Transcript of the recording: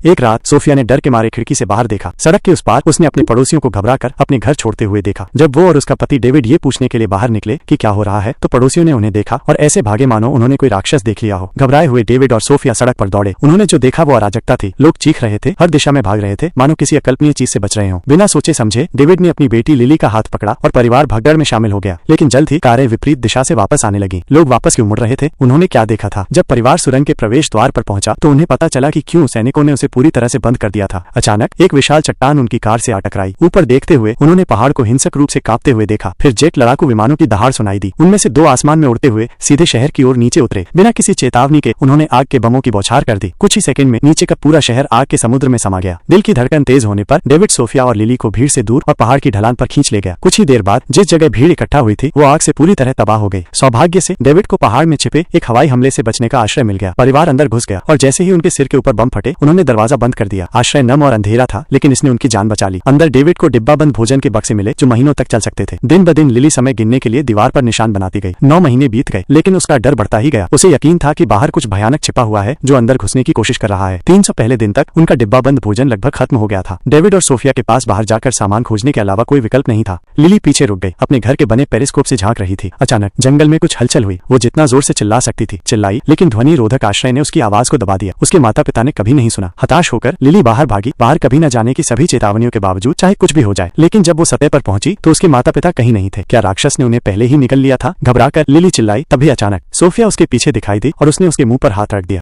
एक रात सोफिया ने डर के मारे खिड़की से बाहर देखा। सड़क के उस पार उसने अपने पड़ोसियों को घबराकर अपने घर छोड़ते हुए देखा। जब वो और उसका पति डेविड ये पूछने के लिए बाहर निकले कि क्या हो रहा है, तो पड़ोसियों ने उन्हें देखा और ऐसे भागे मानो उन्होंने कोई राक्षस देख लिया हो। घबराए हुए डेविड और सोफिया सड़क पर दौड़े। उन्होंने जो देखा वो अराजकता थी। लोग चीख रहे थे, हर दिशा में भाग रहे थे, मानो किसी अकल्पनीय चीज से बच रहे हों। बिना सोचे समझे डेविड ने अपनी बेटी लिली का हाथ पकड़ा और परिवार भगदड़ में शामिल हो गया। लेकिन जल्द ही कारें विपरीत दिशा से वापस आने लगी। लोग वापस क्यों मुड़ रहे थे? उन्होंने क्या देखा था? जब परिवार सुरंग के प्रवेश द्वार पर पहुंचा तो उन्हें पता चला कि क्यों सैनिकों ने उसे पूरी तरह से बंद कर दिया था। अचानक एक विशाल चट्टान उनकी कार से आ टकराई। ऊपर देखते हुए उन्होंने पहाड़ को हिंसक रूप से कांपते हुए देखा। फिर जेट लड़ाकू विमानों की दहाड़ सुनाई दी। उनमें से दो आसमान में उड़ते हुए सीधे शहर की ओर नीचे उतरे। बिना किसी चेतावनी के उन्होंने आग के बमों की बौछार कर दी। कुछ ही सेकंड में नीचे का पूरा शहर आग के समुद्र में समा गया। दिल की धड़कन तेज होने पर डेविड सोफिया और लिली को भीड़ से दूर और पहाड़ की ढलान पर खींच ले गया। कुछ ही देर बाद जिस जगह भीड़ इकट्ठा हुई थी वो आग से पूरी तरह तबाह हो गई। सौभाग्य से डेविड को पहाड़ में छिपे एक हवाई हमले से बचने का आश्रय मिल गया। परिवार अंदर घुस गया और जैसे ही उनके सिर के ऊपर बम फटे उन्होंने दरवाजा बंद कर दिया। आश्रय नम और अंधेरा था, लेकिन इसने उनकी जान बचा ली। अंदर डेविड को डिब्बा बंद भोजन के बक्से मिले जो महीनों तक चल सकते थे। दिन ब दिन लिली समय गिनने के लिए दीवार पर निशान बनाती गई। 9 महीने बीत गए, लेकिन उसका डर बढ़ता ही गया। उसे यकीन था कि बाहर कुछ भयानक छिपा हुआ है जो अंदर घुसने की कोशिश कर रहा है। 300 पहले दिन तक उनका डिब्बा बंद भोजन लगभग खत्म हो गया था। डेविड और सोफिया के पास बाहर जाकर सामान खोजने के अलावा कोई विकल्प नहीं था। लिली पीछे रुक गई, अपने घर के बने पेरिस्कोप से झांक रही थी। अचानक जंगल में कुछ हलचल हुई। वो जितना जोर से चिल्ला सकती थी चिल्लाई, लेकिन ध्वनि रोधक आश्रय ने उसकी आवाज को दबा दिया। उसके माता पिता ने कभी नहीं सुना। हताश होकर लिली बाहर भागी। बाहर कभी न जाने की सभी चेतावनियों के बावजूद चाहे कुछ भी हो जाए। लेकिन जब वो सतह पर पहुंची तो उसके माता पिता कहीं नहीं थे। क्या राक्षस ने उन्हें पहले ही निगल लिया था? घबराकर लिली चिल्लाई। तभी अचानक सोफिया उसके पीछे दिखाई दी और उसने उसके मुंह पर हाथ रख दिया।